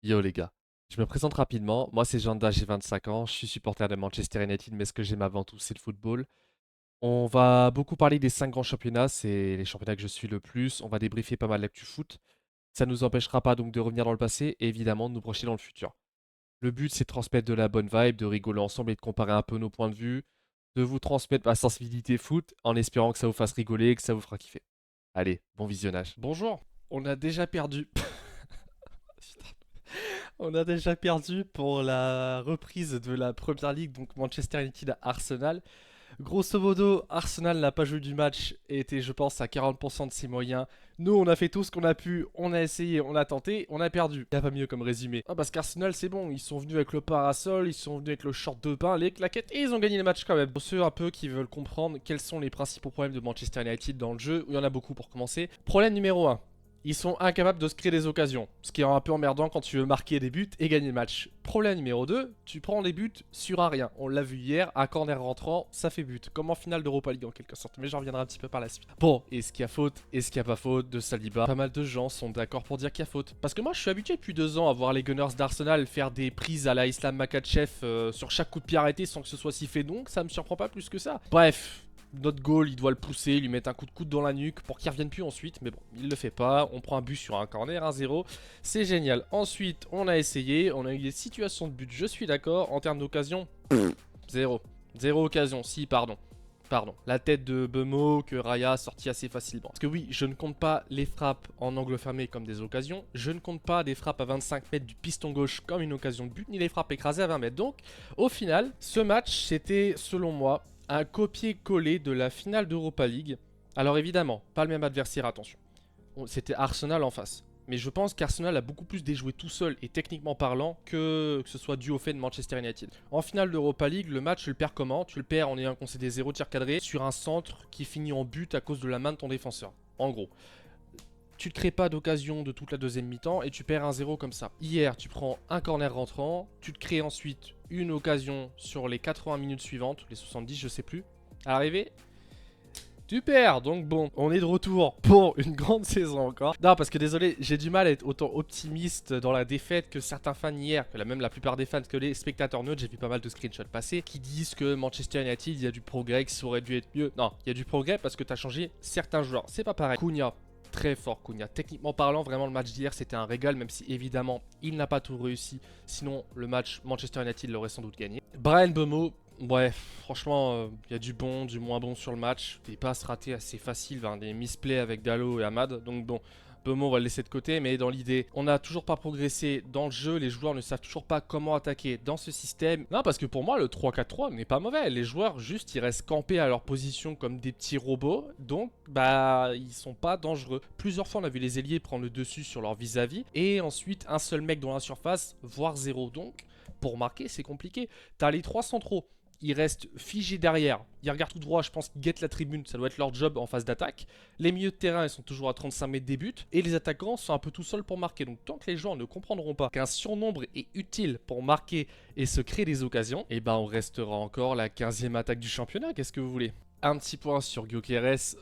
Yo les gars, je me présente rapidement. Moi c'est Janda, j'ai 25 ans, je suis supporter de Manchester United, mais ce que j'aime avant tout c'est le football. On va beaucoup parler des 5 grands championnats, c'est les championnats que je suis le plus. On va débriefer pas mal l'actu foot. Ça ne nous empêchera pas donc de revenir dans le passé et évidemment de nous projeter dans le futur. Le but c'est de transmettre de la bonne vibe, de rigoler ensemble et de comparer un peu nos points de vue, de vous transmettre ma sensibilité foot en espérant que ça vous fasse rigoler et que ça vous fera kiffer. Allez, bon visionnage. Bonjour, on a déjà perdu. On a déjà perdu pour la reprise de la Première Ligue, donc Manchester United à Arsenal. Grosso modo, Arsenal n'a pas joué du match et était, je pense, à 40% de ses moyens. Nous, on a fait tout ce qu'on a pu, on a essayé, on a tenté, on a perdu. Y a pas mieux comme résumé. Ah, parce qu'Arsenal, c'est bon, ils sont venus avec le parasol, ils sont venus avec le short de bain, les claquettes, et ils ont gagné le match quand même. Pour ceux un peu qui veulent comprendre quels sont les principaux problèmes de Manchester United dans le jeu, il y en a beaucoup pour commencer. Problème numéro 1. Ils sont incapables de se créer des occasions, ce qui est un peu emmerdant quand tu veux marquer des buts et gagner le match. Problème numéro 2, tu prends des buts sur un rien. On l'a vu hier, un corner rentrant, ça fait but. Comme en finale d'Europa League en quelque sorte, mais j'en reviendrai un petit peu par la suite. Bon, est-ce qu'il y a faute? Est-ce qu'il n'y a pas faute de Saliba? Pas mal de gens sont d'accord pour dire qu'il y a faute. Parce que moi je suis habitué depuis 2 ans à voir les Gunners d'Arsenal faire des prises à la Islam Makhachev sur chaque coup de pied arrêté sans que ce soit sifflé, donc ça me surprend pas plus que ça. Bref, notre goal, il doit le pousser, lui mettre un coup de coude dans la nuque pour qu'il revienne plus ensuite. Mais bon, il le fait pas. On prend un but sur un corner, 1-0. C'est génial. Ensuite, on a essayé. On a eu des situations de but, je suis d'accord. En termes d'occasion, zéro. Zéro occasion. Si, pardon. Pardon. La tête de Bemo que Raya a sorti assez facilement. Parce que oui, je ne compte pas les frappes en angle fermé comme des occasions. Je ne compte pas des frappes à 25 mètres du piston gauche comme une occasion de but, ni les frappes écrasées à 20 mètres. Donc, au final, ce match, c'était, selon moi, un copier-coller de la finale d'Europa League. Alors évidemment, pas le même adversaire, attention. C'était Arsenal en face. Mais je pense qu'Arsenal a beaucoup plus déjoué tout seul et techniquement parlant que ce soit dû au fait de Manchester United. En finale d'Europa League, le match, tu le perds comment? Tu le perds en ayant concédé 0 tir cadré sur un centre qui finit en but à cause de la main de ton défenseur. En gros. Tu ne crées pas d'occasion de toute la deuxième mi-temps et tu perds 1-0 comme ça. Hier, tu prends un corner rentrant, tu te crées ensuite une occasion sur les 80 minutes suivantes, les 70, je sais plus. À l'arrivée, tu perds. Donc bon, on est de retour pour une grande saison encore. Non, parce que désolé, j'ai du mal à être autant optimiste dans la défaite que certains fans hier, que même la plupart des fans, que les spectateurs neutres, j'ai vu pas mal de screenshots passer, qui disent que Manchester United, il y a du progrès, que ça aurait dû être mieux. Non, il y a du progrès parce que tu as changé certains joueurs. C'est pas pareil. Cunha, très fort Cunha. Techniquement parlant, vraiment le match d'hier c'était un régal, même si évidemment il n'a pas tout réussi. Sinon le match Manchester United l'aurait sans doute gagné. Brian Bemo, ouais, franchement, il y a du bon, du moins bon sur le match. Des passes ratées assez faciles, des misplays avec Dalot et Ahmad. Donc bon, Bemo on va le laisser de côté, mais dans l'idée, on n'a toujours pas progressé dans le jeu, les joueurs ne savent toujours pas comment attaquer dans ce système. Non, parce que pour moi, le 3-4-3 n'est pas mauvais. Les joueurs, juste, ils restent campés à leur position comme des petits robots, donc, bah, ils sont pas dangereux. Plusieurs fois, on a vu les ailiers prendre le dessus sur leur vis-à-vis, et ensuite, un seul mec dans la surface, voire zéro. Donc, pour marquer, c'est compliqué. T'as les trois centraux. Ils restent figés derrière. Ils regardent tout droit, je pense qu'ils guettent la tribune, ça doit être leur job en phase d'attaque. Les milieux de terrain, ils sont toujours à 35 mètres des buts. Et les attaquants sont un peu tout seuls pour marquer. Donc tant que les joueurs ne comprendront pas qu'un surnombre est utile pour marquer et se créer des occasions, et ben on restera encore la 15e attaque du championnat, qu'est-ce que vous voulez? Un petit point sur Gyökeres.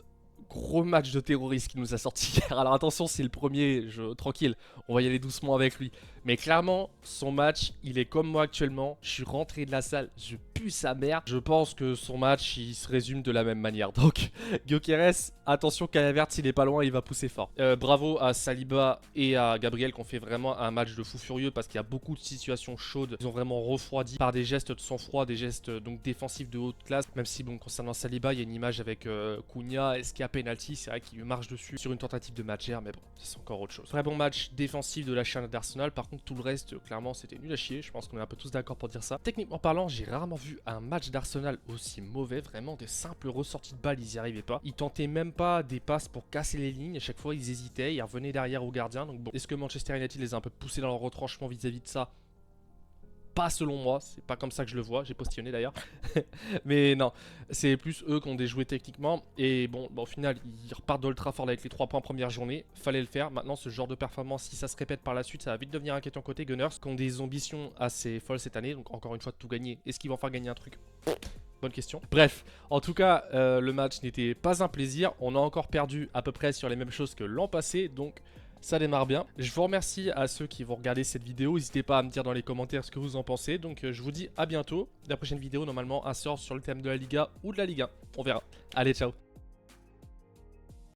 Gros match de terroriste qui nous a sorti hier. Alors attention, c'est le premier, tranquille, on va y aller doucement avec lui. Mais clairement, son match, il est comme moi actuellement. Je suis rentré de la salle, je pue sa mère. Je pense que son match, il se résume de la même manière. Donc, Gyökeres, attention, Calvert, s'il est pas loin, il va pousser fort. Bravo à Saliba et à Gabriel qui ont fait vraiment un match de fou furieux parce qu'il y a beaucoup de situations chaudes. Ils ont vraiment refroidi par des gestes de sang-froid, des gestes donc défensifs de haute classe. Même si, bon, concernant Saliba, il y a une image avec Cunha. Est-ce qu'il y a penalty? C'est vrai qu'il marche dessus sur une tentative de match hier, mais bon, c'est encore autre chose. Très bon match défensif de la chaîne d'Arsenal. Par contre, tout le reste, clairement, c'était nul à chier. Je pense qu'on est un peu tous d'accord pour dire ça. Techniquement parlant, j'ai rarement vu un match d'Arsenal aussi mauvais. Vraiment, des simples ressorties de balles, ils n'y arrivaient pas. Ils tentaient même pas des passes pour casser les lignes. À chaque fois, ils hésitaient. Ils revenaient derrière au gardien. Donc bon, est-ce que Manchester United les a un peu poussés dans leur retranchement vis-à-vis de ça? Pas selon moi, c'est pas comme ça que je le vois, j'ai postillonné d'ailleurs. Mais non, c'est plus eux qui ont déjoué techniquement. Et bon, au final, ils repartent d'Old Trafford avec les 3 points première journée. Fallait le faire. Maintenant, ce genre de performance, si ça se répète par la suite, ça va vite devenir inquiétant côté Gunners, qui ont des ambitions assez folles cette année. Donc encore une fois, de tout gagner. Est-ce qu'ils vont faire gagner un truc? Bonne question. Bref, en tout cas, le match n'était pas un plaisir. On a encore perdu à peu près sur les mêmes choses que l'an passé. Donc ça démarre bien. Je vous remercie à ceux qui vont regarder cette vidéo. N'hésitez pas à me dire dans les commentaires ce que vous en pensez. Donc je vous dis à bientôt. La prochaine vidéo normalement elle sort sur le thème de la Liga ou de la Ligue 1. On verra. Allez, ciao.